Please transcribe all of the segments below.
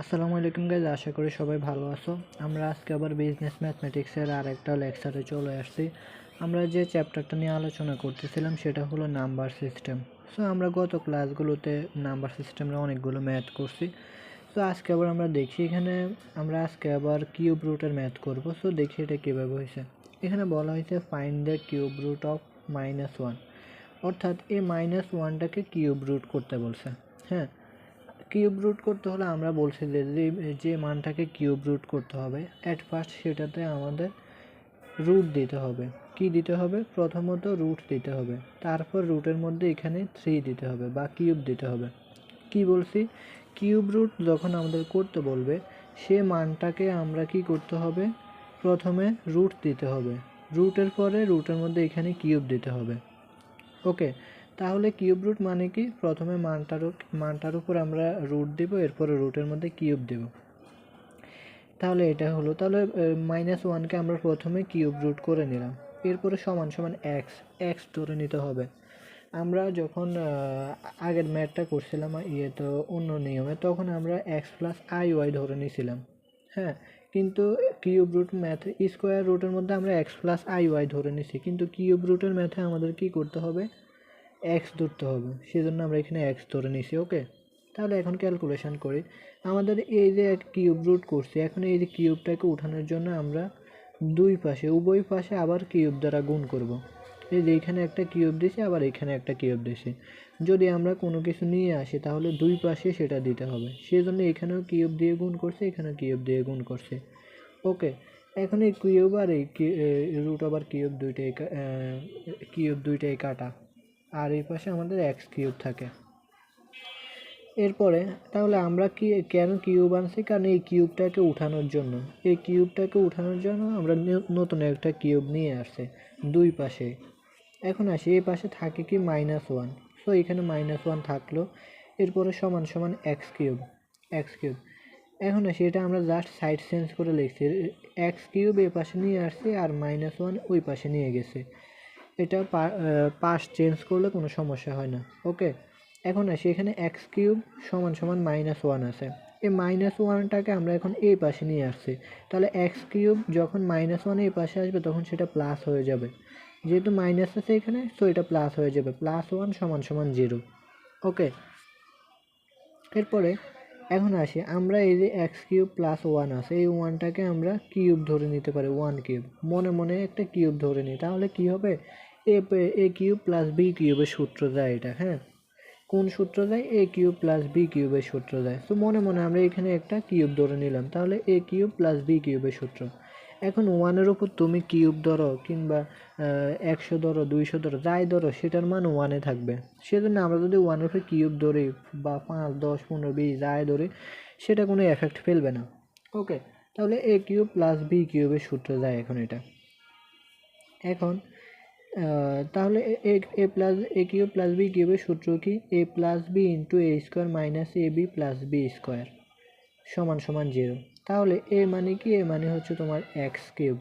আসসালামু আলাইকুম গাইজ, আশা করি সবাই ভালো আছো। আমরা আজকে আবার বিজনেস ম্যাথমেটিক্সের আরেকটা লেকচারে চলে আসছি। আমরা যে চ্যাপ্টারটা নিয়ে আলোচনা করতেছিলাম সেটা হলো নাম্বার সিস্টেম। সো আমরা গত ক্লাসগুলোতে নাম্বার সিস্টেমের অনেকগুলো ম্যাথ করছি। সো আজকে আবার আমরা দেখি এখানে আমরা আজকে আবার কিউব রুটের ম্যাথ করব। সো দেখি এটা কীভাবে হয়েছে। এখানে বলা হয়েছে find the cube root of -1, অর্থাৎ এই -1টাকে কিউব রুট করতে বলছে। হ্যাঁ, কিউব রুট করতে হলে আমরা বলছি যে মানটাকে কিউব রুট করতে হবে, অ্যাট ফার্স্ট সেটাতে আমাদের রুট দিতে হবে। কি দিতে হবে? প্রথমত রুট দিতে হবে, তারপর রুটের মধ্যে এখানে 3 দিতে হবে বা কিউব দিতে হবে। কি বলছি? কিউব রুট যখন আমাদের করতে বলবে সে মানটাকে আমরা কি করতে হবে? প্রথমে রুট দিতে হবে, রুটের পরে রুটের মধ্যে এখানে কিউব দিতে হবে। ওকে, তাহলে কিউব রুট মানে কি? প্রথমে মানটার উপর আমরা রুট দেব, এরপরে রুটের মধ্যে কিউব দেব। তাহলে এটা হলো, তাহলে -1কে আমরা প্রথমে কিউব রুট করে নিলাম। এরপরে সমান সমান এক্স ধরে নিতে হবে। আমরা যখন আগের ম্যাথটা করছিলাম তো অন্য নিয়মে, তখন আমরা x+iy ধরে নিয়েছিলাম। হ্যাঁ, কিন্তু কিউব রুট ম্যাথে স্কোয়ার রুটের মধ্যে আমরা x+iy ধরে নিছি, কিন্তু কিউব রুটের ম্যাথে আমাদের কি করতে হবে? এক্স ধরতে হবে, সেজন্য আমরা এখানে এক্স ধরে নিছি। ওকে, তাহলে এখন ক্যালকুলেশন করি। আমাদের এই যে কিউব রুট করছি, এখন এই যে কিউবটাকে উঠানোর জন্য আমরা উভয় পাশে আবার কিউব দ্বারা গুণ করব। এই যে এখানে একটা কিউব দিছি, আবার এখানে একটা কিউব দিছি। যদি আমরা কোনো কিছু নিয়ে আসি তাহলে দুই পাশে সেটা দিতে হবে, সেজন্য এখানেও কিউব দিয়ে গুণ করছে, এখানেও কিউব দিয়ে গুণ করছে। ওকে, এখন এই কিউব আর এই রুট আবার কিউব দুইটাই কাটা, আর এই পাশে আমাদের এক্স কিউব থাকে। এরপরে তাহলে আমরা কেন কিউব আনছি? কারণ এই কিউবটাকে উঠানোর জন্য আমরা নতুন একটা কিউব নিয়ে আসছি দুই পাশে। এখন আসি, এই পাশে থাকে কি -1, সো এখানে -1 থাকলো। এরপরে সমান সমান এক্স কিউব। এখন আসি, এটা আমরা জাস্ট সাইড চেঞ্জ করে লিখছি। এক্স কিউব এই পাশে নিয়ে আসছি আর -1 ওই পাশে নিয়ে গেছে। এটা পাশ চেঞ্জ করলে কোনো সমস্যা হয় না। ওকে, এখন আসি, এখানে এক্স কিউব সমান সমান -1 আছে। এই -1টাকে আমরা এখন এই পাশে নিয়ে আসছি, তাহলে এক্স কিউব যখন -1 এই পাশে আসবে তখন সেটা প্লাস হয়ে যাবে। যেহেতু মাইনাস আছে এখানে, সো এটা প্লাস হয়ে যাবে। +1 সমান সমান 0। ওকে, এরপরে এখন আসি, আমরা এই যে এক্স কিউব +1 আছে, এই 1টাকে আমরা কিউব ধরে নিতে পারি, 1 কিউব। মনে মনে একটা কিউব ধরে নিই, তাহলে কি হবে? এ কিউব প্লাস বি কিউবের সূত্র যায় এটা। হ্যাঁ, কোন সূত্র যায়? এ কিউব প্লাস বি কিউবের সূত্র যায়। তো মনে মনে আমরা এখানে একটা কিউব ধরে নিলাম, তাহলে এ কিউব প্লাস বি কিউবের সূত্র। এখন 1-এর উপর তুমি কিউব ধরো কিংবা 100 ধরো, 200 ধরো, যাই ধরো, সেটার মান 1-এ থাকবে। সেজন্য আমরা যদি 1-এর উপর কিউব ধরি বা 5, 10, 15, 20 যাই ধরি, সেটা কোনো এফেক্ট ফেলবে না। ওকে, তাহলে এ কিউব প্লাস বি কিউবের সূত্র যায় এখন এটা। এখন তাহলে এ কিউব প্লাস বি কিউবের সূত্র কি? এ plus B into A square minus A B plus B square সমান সমান 0। তাহলে এ মানে কি? এ মানে হচ্ছে তোমার এক্স কিউব।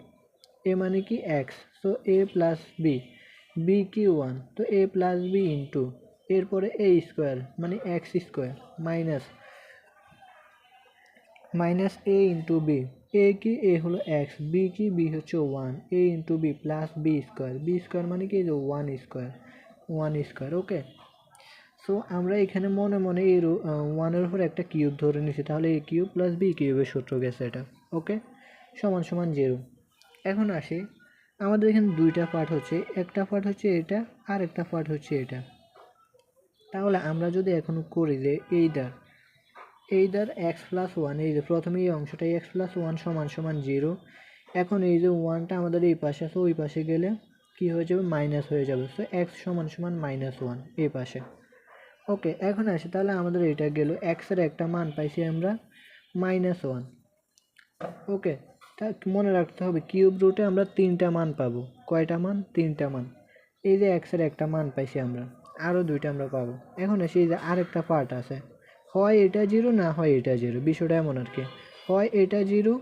এ মানে কি? X. So A plus B, B কি 1, তো এ প্লাস বি ইন্টু এরপরে এ স্কোয়ার মানে X square minus A into B. A কি? এ হলো এক্স, বি কি? বি হচ্ছে 1, A into B plus B square মানে কি? 1 স্কোয়ার। ওকে, সো আমরা এখানে মনে মনে এই 1-এর উপর একটা কিউব ধরে নিছি, তাহলে এ কিউব প্লাস বি কিউবের সূত্র গেছে এটা। ওকে, সমান সমান 0। এখন আসি, আমাদের এখানে দুইটা পার্ট হচ্ছে, একটা পার্ট হচ্ছে এটা আর একটা পার্ট হচ্ছে এটা। তাহলে আমরা যদি এখন করি যে এইদার x+1, এই যে প্রথমে এই অংশটা x+1 সমান সমান 0। এখন এই যে 1টা আমাদের এই পাশে আছে, ওই পাশে গেলে কি হয়ে যাবে? মাইনাস হয়ে যাবে। সো x সমান সমান -1 এই পাশে। ওকে, এখন আসি, তাহলে আমাদের এটা গেল, এক্সের একটা মান পাইছি আমরা -1। ওকে, তা মনে রাখতে হবে কিউব রুটে আমরা 3টা মান পাবো। কয়টা মান? 3টা মান। এই যে এক্সের একটা মান পাইছি আমরা, আরও 2টা আমরা পাবো। এখন আসি, এই যে আরেকটা পার্ট আছে, হয় এটা 0 না হয় এটা 0। বিষয়টা এমন আর কি, হয় এটা 0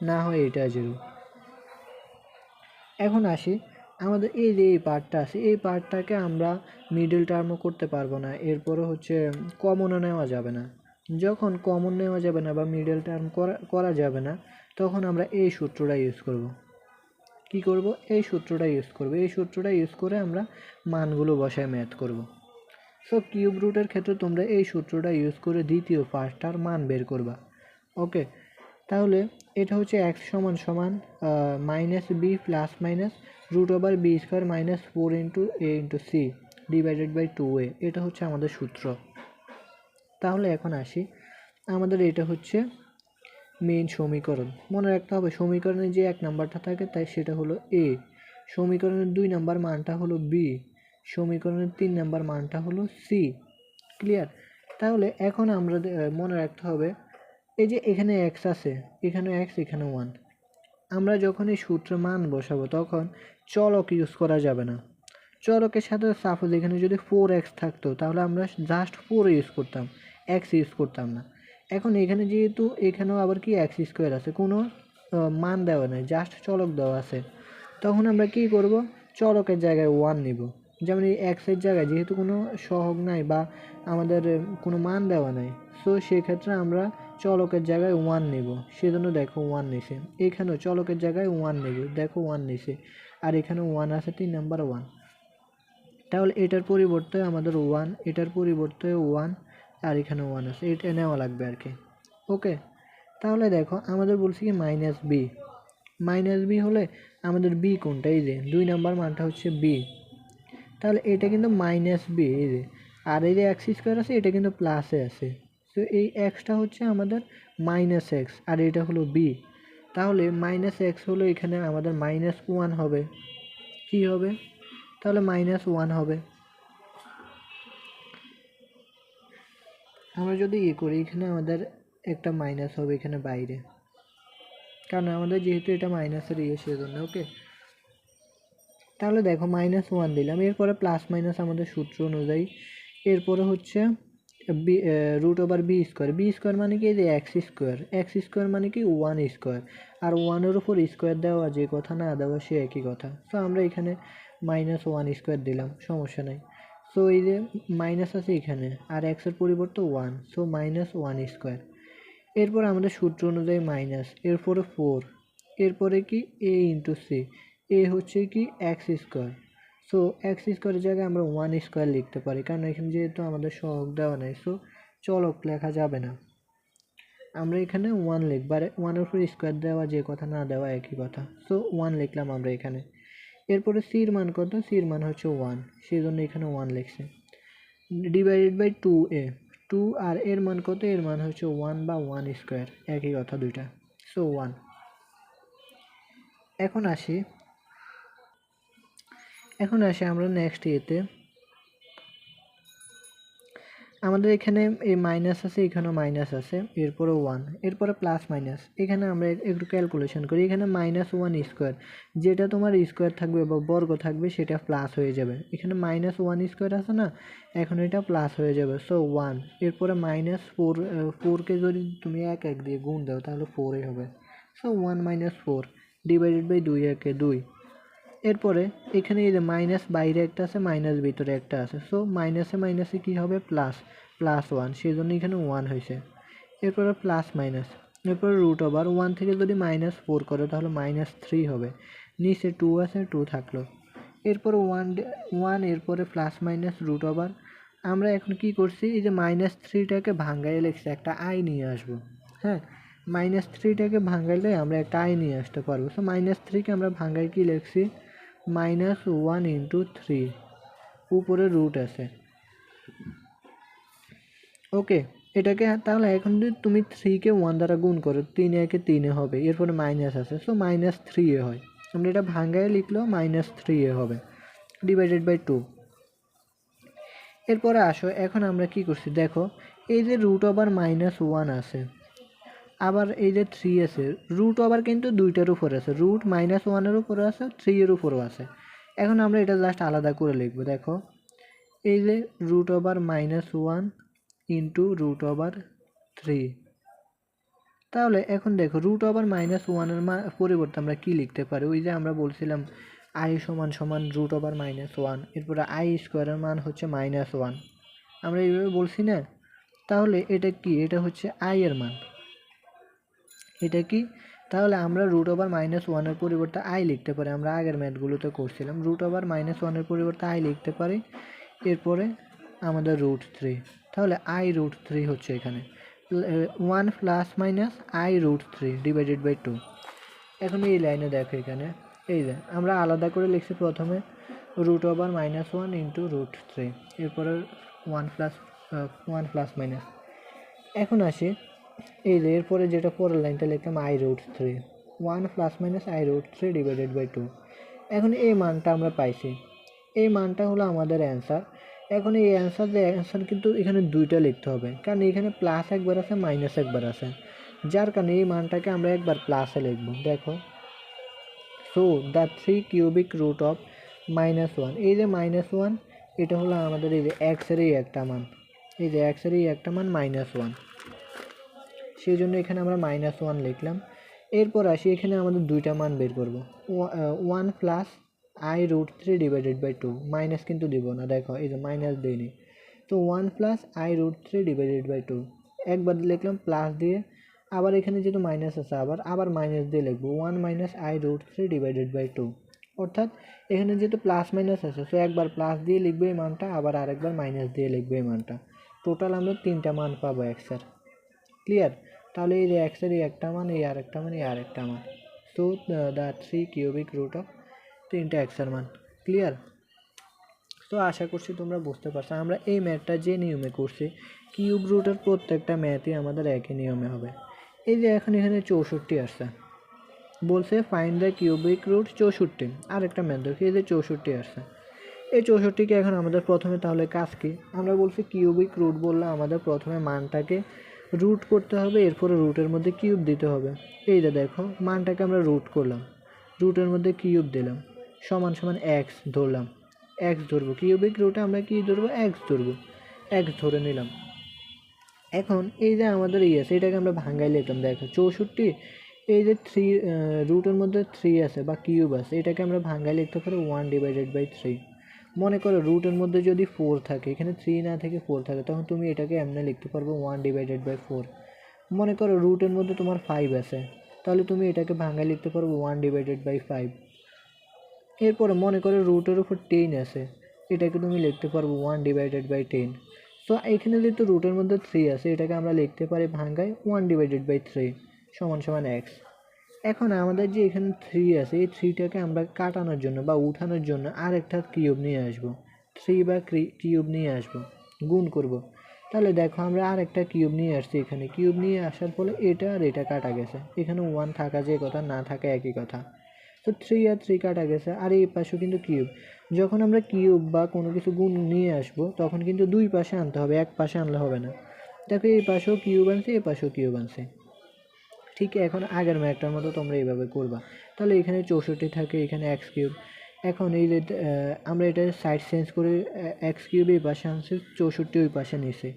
না হয় এটা 0। এখন আসি, আমাদের এই যে এই পার্টটা আছে, এই পার্টটাকে আমরা মিডল টার্মও করতে পারবো না, এরপরে হচ্ছে কমনও নেওয়া যাবে না। যখন কমন নেওয়া যাবে না বা মিডল টার্ম করা যাবে না, তখন আমরা এই সূত্রটা ইউজ করব। কি করব? এই সূত্রটা ইউজ করব। এই সূত্রটা ইউজ করে আমরা মানগুলো বসায় ম্যাথ করব। সো কিউব রুটের ক্ষেত্রে তোমরা এই সূত্রটা ইউজ করে দ্বিতীয় পার্টটার মান বের করবা। ওকে, তাহলে এটা হচ্ছে x সমান সমান minus B plus minus root over B square minus 4 into A into C divided by 2a। এটা হচ্ছে আমাদের সূত্র। তাহলে এখন আসি, আমাদের এটা হচ্ছে মেইন সমীকরণ। মনে রাখতে হবে সমীকরণে যে 1 নাম্বারটা থাকে তাই সেটা হলো এ, সমীকরণের 2 নাম্বার মানটা হলো বি, সমীকরণের 3 নাম্বার মানটা হলো সি। ক্লিয়ার? তাহলে এখন আমরা মনে রাখতে হবে এই যে এখানে এক্স আছে, এখানে এক্স, এখানে 1। আমরা যখন এই সূত্রে মান বসাবো তখন চলক ইউজ করা যাবে না। চলকের সাথে সাপোজ এখানে যদি 4x থাকতো তাহলে আমরা জাস্ট 4 ইউজ করতাম, এক্স ইউজ করতাম না। এখন এখানে যেহেতু এখানেও আবার কি এক্স স্কোয়ার আছে, কোনো মান দেওয়া নেই, জাস্ট চলক দেওয়া আছে, তখন আমরা কি করব? চলকের জায়গায় 1 নিব। যেমন এই এক্সের জায়গায় যেহেতু কোনো সহগ নাই বা আমাদের কোনো মান দেওয়া নাই, সো সেক্ষেত্রে আমরা চলকের জায়গায় 1 নেব। সেজন্য দেখো 1 নিছে। এখানেও চলকের জায়গায় 1 নেব, দেখো 1 নিছে। আর এখানে 1 আছে, 3 নাম্বার 1। তাহলে এটার পরিবর্তে আমাদের 1, এটার পরিবর্তে 1, আর এখানে 1 আছে, এটা নেওয়া লাগবে আর কি। ওকে, তাহলে দেখো আমাদের বলছি কি মাইনাস বি। মাইনাস বি হলে আমাদের বি কোনটা? এই যে 2 নাম্বার মানটা হচ্ছে বি। তাহলে এটা কিন্তু মাইনাস বি, এই যে, আর এই যে এক্স স্কোয়ার আছে এটা কিন্তু প্লাসে আছে। তো এই এক্সটা হচ্ছে আমাদের মাইনাস এক্স, আর এটা হলো বি। তাহলে মাইনাস এক্স হলো এখানে আমাদের -1 হবে। কি হবে? তাহলে -1 হবে। আমরা যদি করি এখানে আমাদের একটা মাইনাস হবে এখানে বাইরে, কারণ আমাদের যেহেতু এটা মাইনাসের সেজন্য। ওকে, তাহলে দেখো -1 দিলাম, এরপরে প্লাস মাইনাস আমাদের সূত্র অনুযায়ী, এরপরে হচ্ছে B root over B square. B square মানে কি? এই যে এক্স স্কোয়ার, এক্স স্কোয়ার মানে কি 1 স্কোয়ার, আর 1-এর উপর স্কোয়ার দেওয়া যে কথা না দেওয়া সে একই কথা। সো আমরা এখানে -1 স্কোয়ার দিলাম, সমস্যা নাই। সো এই যে মাইনাস আছে এখানে, আর এক্সের পরিবর্তে 1, সো -1 স্কোয়ার। এরপর আমাদের সূত্র অনুযায়ী মাইনাস, এরপরে 4, এরপরে কি এ ইন্টু সি, এ হচ্ছে কি এক্স স্কোয়ার। সো এক্স স্কোয়ারের জায়গায় আমরা 1 স্কোয়ার লিখতে পারি, কারণ এখানে যেহেতু আমাদের সহগ দেওয়া নাই, সো চলক লেখা যাবে না। আমরা এখানে 1 লিখব, আর 1-এর উপর স্কোয়ার দেওয়া যে কথা না দেওয়া একই কথা। সো 1 লিখলাম আমরা এখানে। এরপরে সির মান কত? সির মান হচ্ছে 1, সেই জন্য এখানে 1 লিখছে। ডিভাইডেড বাই 2a, 2 আর এর মান কত? এর মান হচ্ছে 1 বা 1 স্কোয়ার, একই কথা দুইটা। সো 1। এখন আসি আমরা নেক্সট ইয়েতে। আমাদের এখানে এই মাইনাস আছে, এখানেও মাইনাস আছে, এরপরে 1, এরপরে প্লাস মাইনাস। এখানে আমরা একটু ক্যালকুলেশন করি। এখানে -1 স্কোয়ার, যেটা তোমার স্কোয়ার থাকবে বা বর্গ থাকবে সেটা প্লাস হয়ে যাবে। এখানে -1 স্কোয়ার আছে না, এখন এটা প্লাস হয়ে যাবে। সো 1, এরপরে -4, 4কে যদি তুমি 1 দিয়ে গুণ দাও তাহলে 4 হবে। সো 1 - 4 ডিভাইডেড বাই 2, 1-এ 2। এরপরে এখানে এই যে মাইনাস বাইরে একটা আছে, মাইনাস ভিতরে একটা আছে, সো মাইনাসে মাইনাসে কী হবে? +1, সেই জন্য এখানে 1 হয়েছে। এরপরে প্লাস মাইনাস, এরপরে রুট ওভার 1 থেকে যদি -4 করে তাহলে -3 হবে। নিচে 2 আছে, 2 থাকলো। এরপরে 1, এরপরে প্লাস মাইনাস রুট ওভার। আমরা এখন কি করছি? এই যে -3টাকে ভাঙ্গাইয়ে লিখছি, একটা আই নিয়ে আসবো। হ্যাঁ, -3টাকে ভাঙ্গাইলে আমরা একটা আই নিয়ে আসতে পারবো। সো -3কে আমরা ভাঙ্গাই কি লিখছি? -1 × 3, উপরে রুট আছে। ওকে, এটাকে তাহলে এখন যদি তুমি 3কে 1 দ্বারা গুণ করো, 3 একে 3 হবে, এরপরে মাইনাস আছে, সো -3 হয়। আমরা এটা ভাঙ্গায় লিখলেও -3 হবে, ডিভাইডেড বাই 2। এরপরে আসো, এখন আমরা কি করছি দেখো, এই যে রুট ওভার -1 আছে, আবার এই যে 3 আছে, রুট ওভার কিন্তু দুইটার উপর আছে, রুট -1-এর উপরে আছে, 3-এর উপরও আছে। এখন আমরা এটা জাস্ট আলাদা করে লিখবো। দেখো এই যে root over -1 into root over 3। তাহলে এখন দেখো রুট ওভার -1-এর পরিবর্তে আমরা কি লিখতে পারি? ওই যে আমরা বলছিলাম আই সমান সমান রুট ওভার -1, এরপরে আই স্কোয়ারের মান হচ্ছে -1, আমরা এইভাবে বলছি না? তাহলে এটা কি, এটা হচ্ছে আই এর মান, এটা কি, তাহলে আমরা √(-1) পরিবর্তে আই লিখতে পারি। আমরা আগের ম্যাথগুলোতে করছিলাম √(-1) পরিবর্তে আই লিখতে পারি। এরপরে আমাদের √3, তাহলে i√3 হচ্ছে এখানে 1 ± i√3 /2। এখন এই লাইনে দেখো, এখানে এই যে আমরা আলাদা করে লিখছি প্রথমে √(-1) ইন্টু √3, এরপরে 1 প্লাস মাইনাস। এখন আসি এই যে এরপরে যেটা পরের লাইনটা লিখলাম i√3 1 ± i√3 /2। এখন এই মানটা আমরা পাইছি, এই মানটা হলো আমাদের অ্যান্সার। এখন এই অ্যান্সার কিন্তু এখানে দুইটা লিখতে হবে, কারণ এখানে প্লাস একবার আছে মাইনাস একবার আছে, যার কারণে এই মানটাকে আমরা একবার প্লাসে লিখব। দেখো, so the 3 cubic root of -1, এই যে -1 এটা হলো আমাদের এই যে এক্সেরই একটা মান, এই যে এক্সেরই একটা মান -1, সেই জন্য এখানে আমরা -1 লিখলাম। এরপর আসি এখানে আমাদের দুইটা মান বের করব, 1 প্লাস i√3 /2, মাইনাস কিন্তু দিব না, দেখো এই যে মাইনাস দিইনি, তো 1 প্লাস i√3 /2 একবার লিখলাম প্লাস দিয়ে, আবার এখানে যেহেতু মাইনাস আছে আবার মাইনাস দিয়ে লিখবো 1 - i√3 /2, অর্থাৎ এখানে যেহেতু প্লাস মাইনাস আছে, সো একবার প্লাস দিয়ে লিখবো এই মানটা, আবার আরেকবার মাইনাস দিয়ে লিখবো এই মানটা। টোটাল আমরা তিনটা মান পাবো এক্সের। ক্লিয়ার? তাহলে এই যে এক্সের এই একটা মান, এই আরেকটা মান, এই আরেকটা মান, so the 3 cubic root of তিনটা এক্সের মান। ক্লিয়ার? তো আশা করছি তোমরা বুঝতে পারছো। আমরা এই ম্যাথটা যে নিয়মে করছি, কিউব রুটের প্রত্যেকটা ম্যাথই আমাদের একই নিয়মে হবে। এই যে এখন এখানে 64 আসছে, বলছে ফাইন্ড দ্য কিউবিক রুট 64, আর একটা ম্যাথ দেখি, এই যে 64 আসছে, এই 64কে এখন আমাদের প্রথমে তাহলে কাজ কি, আমরা বলছি কিউবিক রুট বললে আমাদের প্রথমে মানটাকে রুট করতে হবে, এরপরে রুটের মধ্যে কিউব দিতে হবে। এই যে দেখো মানটাকে আমরা রুট করলাম, রুটের মধ্যে কিউব দিলাম, সমান সমান এক্স ধরলাম, এক্স ধরবো, কিউবিক রুটে আমরা কি ধরবো, এক্স ধরবো, এক্স ধরে নিলাম। এখন এই যে আমাদের আছে, এটাকে আমরা ভাঙ্গাই লিখলাম, দেখো 64, এই যে 3 রুটের মধ্যে 3 আছে বা কিউব আছে, এটাকে আমরা ভাঙ্গাই লিখতে পারি 1/3। মনে করো রুটের মধ্যে যদি 4 থাকে, এখানে 3 না থেকে 4 থাকে, তখন তুমি এটাকে এমনি লিখতে পারবো 1/4। মনে করো রুটের মধ্যে তোমার 5 আছে, তাহলে তুমি এটাকে ভাঙ্গাই লিখতে পারবো 1/5। এরপরে মনে করো রুটের উপর 10 আছে, এটাকে তুমি লিখতে পারবো 1/10। সো এখানে যেহেতু রুটের মধ্যে 3 আছে, এটাকে আমরা লিখতে পারি ভাঙ্গায় 1/3 সমান সমান এক্স। এখন আমাদের যে এখানে 3 আছে, এই 3টাকে আমরা কাটানোর জন্য বা উঠানোর জন্য আরেকটা কিউব নিয়ে আসবো, 3 বা কিউব নিয়ে আসবো, গুণ করব। তাহলে দেখো আমরা আরেকটা কিউব নিয়ে আসছি, এখানে কিউব নিয়ে আসার ফলে এটা আর এটা কাটা গেছে, এখানে 1 থাকা যে কথা, না থাকা একই কথা। তো 3 আর 3 কাটা গেছে, আর এই পাশেও কিন্তু কিউব। যখন আমরা কিউব বা কোনো কিছু গুণ নিয়ে আসবো, তখন কিন্তু দুই পাশে আনতে হবে, এক পাশে আনলে হবে না। দেখো এই পাশেও কিউব আনছে, এই পাশেও কিউব আনছে। ঠিক এখন আগের ম্যাথটার মতো তোমরা এইভাবে করবা। তাহলে এখানে 64 থাকে, এখানে এক্স কিউব। এখন এই যে আমরা এটা সাইড চেঞ্জ করে এক্স কিউব এই পাশে আনছি, 64 ওই পাশে নিছি।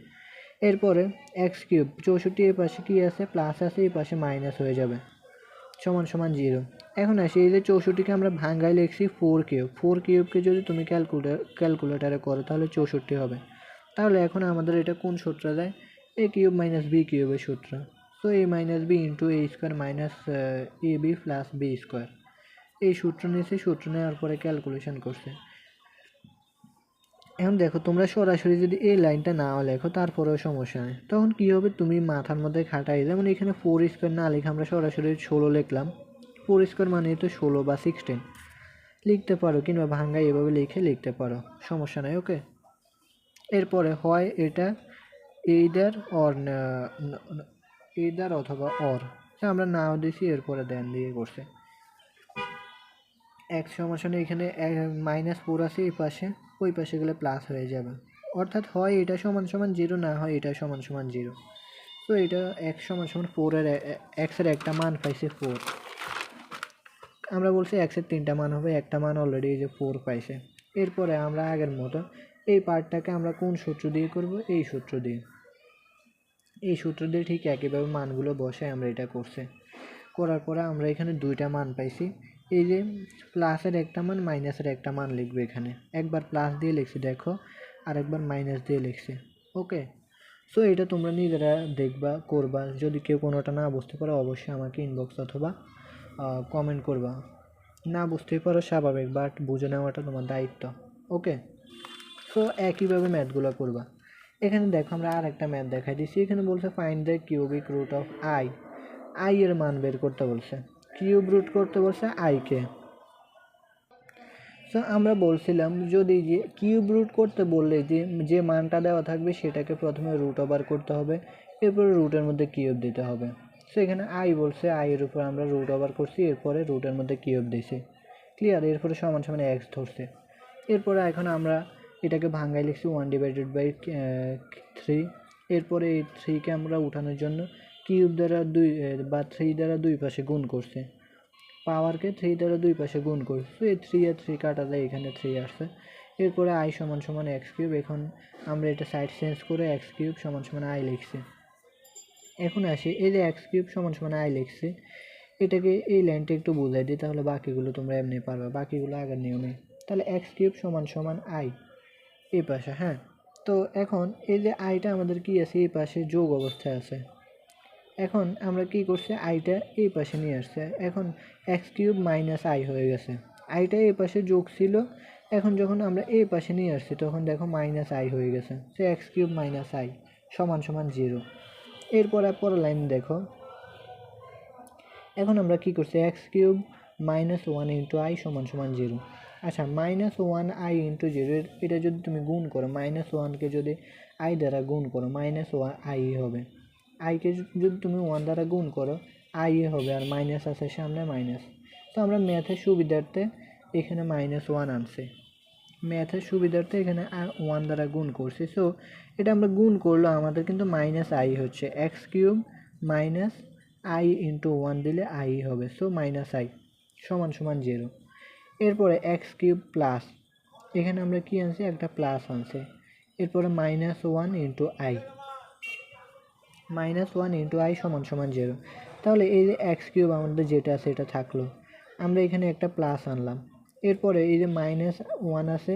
এরপরে এক্স কিউব 64 এই পাশে কি আছে, প্লাস আছে, এই পাশে মাইনাস হয়ে যাবে, সমান সমান 0। এখন আসি এই যে 64কে আমরা ভাঙ্গাই লিখছি 4 কিউব, 4 কিউবকে যদি তুমি ক্যালকুলেটারে করো তাহলে 64 হবে। তাহলে এখন আমাদের এটা কোন সূত্র দেয়, এ কিউব মাইনাস বি কিউবের সূত্র। So A minus B into A square minus A B plus B square, এই সূত্র নিয়েছি, সূত্র নেওয়ার পরে ক্যালকুলেশন করছে। এখন দেখো তোমরা সরাসরি যদি এই লাইনটা না লেখো তারপরেও সমস্যা নেই, তখন কী হবে, তুমি মাথার মধ্যে খাটাই, যেমন এখানে 4 স্কোয়ার না লিখে আমরা সরাসরি 16 লিখলাম, 4 স্কোয়ার মানে তো 16 বা 16 লিখতে পারো, কিংবা ভাঙ্গাই এভাবে লিখতে পারো, সমস্যা নেই। ওকে, এরপরে হয় এটা এইদার অর, এইদার অথবা অর, আমরা নাও দিছি, এরপরে দেন দিয়ে করছে। এক্স সমান এখানে -4 আছে এই পাশে, ওই পাশে গেলে প্লাস হয়ে যাবে, অর্থাৎ হয় এটা সমান সমান 0, না হয় এটা সমান সমান 0। তো এটা এক্স সমান 4 এর এক্সের একটা মান পাইছে 4, আমরা বলছি এক্সের তিনটা মান হবে, একটা মান অলরেডি এই যে 4 পাইছে। এরপরে আমরা আগের মতো এই পার্টটাকে আমরা কোন সূত্র দিয়ে করব, এই সূত্র দিয়ে, এই সূত্র দিয়ে ঠিক একইভাবে মানগুলো বসে আমরা এটা করছি। করার পরে আমরা এখানে দুইটা মান পাইছি, এই যে প্লাসের একটা মান, মাইনাসের একটা মান লিখবে, এখানে একবার প্লাস দিয়ে লিখছি দেখো, আর একবার মাইনাস দিয়ে লিখছি। ওকে, সো এটা তোমরা নিজেরা দেখবা, করবা। যদি কেউ কোনোটা না বুঝতে পারো অবশ্যই আমাকে ইনবক্স অথবা কমেন্ট করবা। না বুঝতেই পারো স্বাভাবিক, বাট বুঝে নেওয়াটা তোমার দায়িত্ব। ওকে, সো একইভাবে ম্যাথগুলো করবা। এখানে দেখো আমরা আর একটা ম্যাথ দেখাই দিচ্ছি। এখানে বলছে find the cubic root of I. I এর মান বের করতে বলছে, কিউব রুট করতে বলছে আইকে। সো আমরা বলছিলাম যদি যে কিউব রুট করতে বললে যে মানটা দেওয়া থাকবে সেটাকে প্রথমে রুট ওভার করতে হবে, এরপরে রুটের মধ্যে কিউব দিতে হবে। সো এখানে আই বলছে, আই এর উপর আমরা রুট ওভার করছি, এরপরে রুটের মধ্যে কিউব দিছি। ক্লিয়ার? এরপরে সমান সমান এক্স ধরছে। এরপরে এখন আমরা এটাকে ভাঙ্গাই লিখছি 1/3। এরপরে এই 3কে আমরা উঠানোর জন্য কিউব দ্বারা 2 বা 3 দ্বারা 2 পাশে গুণ করছে, পাওয়ারকে 3 দ্বারা 2 পাশে গুণ করছি। এই 3 আর 3 কাটালে এখানে 3 আসছে। এরপরে আই সমান সমান এক্স কিউব। এখন আমরা এটা সাইড চেঞ্জ করে এক্স কিউব সমান সমান আই লিখছি। এখন আসি, এই যে এক্স কিউব সমান সমান আই লিখছি, এটাকে এই লাইনটা একটু বুঝাই দিই, তাহলে বাকিগুলো তোমরা এমনি পারবে, বাকিগুলো আগের নিয়মে। তাহলে এক্স কিউব সমান সমান আই এই পাশে। হ্যাঁ, তো এখন এই যে আইটা আমাদের কি আছে, এই পাশে যোগ অবস্থায় আছে। এখন আমরা কি করছি, আইটা এই পাশে নিয়ে আসছে। এখন এক্স কিউব মাইনাস আই হয়ে গেছে। আইটা এই পাশে যোগ ছিল, এখন যখন আমরা এই পাশে নিয়ে আসছি তখন দেখো মাইনাস আই হয়ে গেছে। সে এক্স কিউব মাইনাস আই সমান সমান 0। এরপর পরের লাইন দেখো, এখন আমরা কি করছি, x cube minus 1 into I সমান সমান 0। আচ্ছা, মাইনাস 1 আই ইন্টু 0, এটা যদি তুমি গুণ করো, মাইনাস 1কে যদি আই দ্বারা গুণ করো মাইনাস 1 আই হবে। আইকে যদি তুমি 1 দ্বারা গুণ করো আই হবে, আর মাইনাস আছে সামনে মাইনাস। তো আমরা ম্যাথের সুবিধার্থে এখানে -1 আনছি, ম্যাথের সুবিধার্থে এখানে 1 দ্বারা গুণ করছি। সো এটা আমরা গুণ করলো, আমাদের কিন্তু মাইনাস আই হচ্ছে, x cube minus I into 1 দিলে আই হবে। সো মাইনাস আই সমান সমান 0। এরপরে এক্স কিউব প্লাস, এখানে আমরা কি আনছি, একটা প্লাস আনছি। এরপরে -1 ইন্টু আই, -1 ইন্টু আই সমান সমান 0। তাহলে এই যে এক্স কিউব আমাদের যেটা আছে এটা থাকলো, আমরা এখানে একটা প্লাস আনলাম। এরপরে এই যে -1 আছে,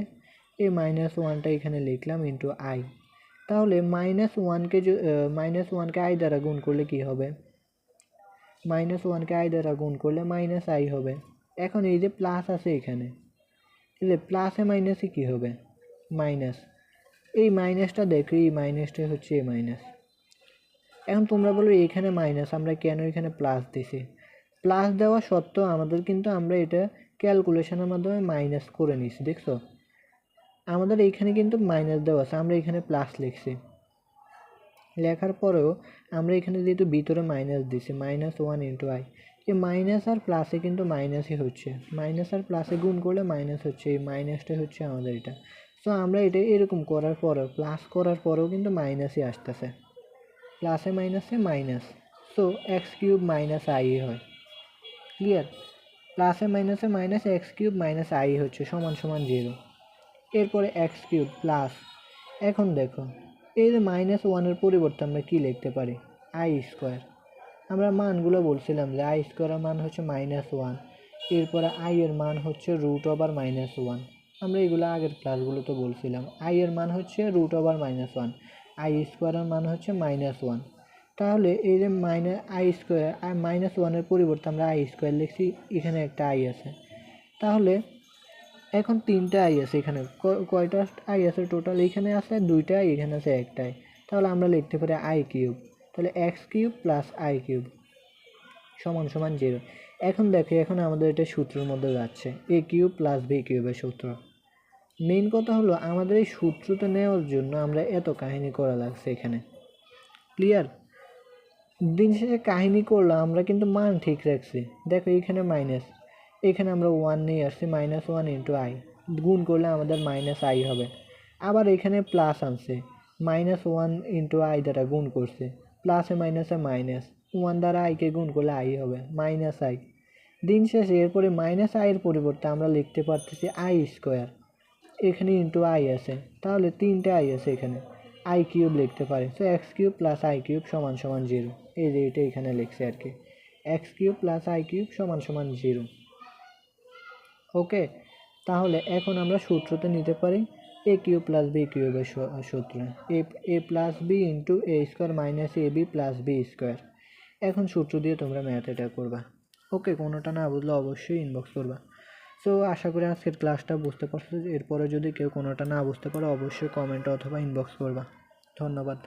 এই -1টা এখানে লিখলাম ইন্টু আই। তাহলে -1কে আই দ্বারা গুণ করলে কি হবে, -1কে আই দ্বারা গুণ করলে মাইনাস আই হবে। এখন এই যে প্লাস আছে এখানে, এই যে প্লাসে মাইনাসে কি হবে, মাইনাস। এই মাইনাসটা দেখো, এই মাইনাসটাই হচ্ছে এই মাইনাস। এখন তোমরা বলো এখানে মাইনাস, আমরা কেন এখানে প্লাস দিছি? প্লাস দেওয়া সত্ত্বেও আমাদের কিন্তু আমরা এটা ক্যালকুলেশনের মাধ্যমে মাইনাস করে নিছি, দেখছো? আমাদের এইখানে কিন্তু মাইনাস দেওয়া আছে, আমরা এখানে প্লাস লিখছি। লেখার পরেও আমরা এখানে যেহেতু ভিতরে মাইনাস দিছি, -1 ইন্টু আই, এই মাইনাস আর প্লাসে কিন্তু মাইনাসই হচ্ছে, মাইনাস আর প্লাসে গুণ করলে মাইনাস হচ্ছে, এই মাইনাসটাই হচ্ছে আমাদের এটা। সো আমরা এটা এরকম করার পরেও, প্লাস করার পরেও কিন্তু মাইনাসই আসতেছে, প্লাসে মাইনাসে minus. So x cube minus I হয়। ক্লিয়ার? প্লাসে মাইনাসে minus x cube minus I হচ্ছে সমান সমান 0। এরপরে এক্স কিউব প্লাস, এখন দেখো এই যে -1-এর পরিবর্তে আমরা কি লিখতে পারি, আই স্কোয়ার। আমরা মানগুলো বলছিলাম যে আই স্কোয়ারের মান হচ্ছে -1, এরপরে আই এর মান হচ্ছে √1। আমরা এগুলো আগের ক্লাসগুলোতে বলছিলাম, আই এর মান হচ্ছে √1, আই স্কোয়ারের মান হচ্ছে -1। তাহলে এই যে আই স্কোয়ার, -1-এর পরিবর্তে আমরা আই স্কোয়ার লিখছি, এখানে একটা আই আছে। তাহলে এখন 3টা আই আছে, এখানে কয়টা আই আছে টোটাল, এখানে আছে 2টা আই, এখানে আছে একটাই। তাহলে আমরা লিখতে পারি আই কিউব। তাহলে x cube plus I cube সমান সমান 0। এখন দেখো, এখন আমাদের এটা সূত্রের মধ্যে যাচ্ছে, এ কিউব প্লাস বি কিউবের সূত্র। মেইন কথা হলো আমাদের এই সূত্রটা নেওয়ার জন্য আমরা এত কাহিনী করা লাগছে এখানে। ক্লিয়ার? দিন শেষে কাহিনী করলাম, আমরা কিন্তু মান ঠিক রাখছি। দেখো এখানে মাইনাস, এখানে আমরা 1 নিয়ে আসছি, -1 ইন্টু আই, গুণ করলে আমাদের মাইনাস আই হবে। আবার এখানে প্লাস আনছে, -1 ইন্টু আই দ্বারা গুণ করছে, প্লাসে মাইনাসে মাইনাস, 1 দ্বারা আইকে গুণ করলে আই হবে, মাইনাস আই। দিন শেষে এরপরে মাইনাস আইয়ের পরিবর্তে আমরা লিখতে পারতেছি আই স্কোয়ার, এখানে ইন্টু আই আছে, তাহলে 3টে আই আছে এখানে, আই কিউব লিখতে পারি। So x cube plus I cube সমান সমান 0। এই যে এটা এখানে লিখছে আর কি, x cube plus I cube সমান সমান 0। ওকে, তাহলে এখন আমরা সূত্রতে নিতে পারি এ কিউব প্লাস বি কিউবের সূত্র, এ plus B into A square minus A B plus B square. এখন সূত্র দিয়ে তোমরা ম্যাথ এটা করবা। ওকে, কোনোটা না বুঝলে অবশ্যই ইনবক্স করবা। সো আশা করি আজকের ক্লাসটা বুঝতে পারছো। এরপরে যদি কেউ কোনোটা না বুঝতে পারো অবশ্যই কমেন্ট অথবা ইনবক্স করবা। ধন্যবাদ।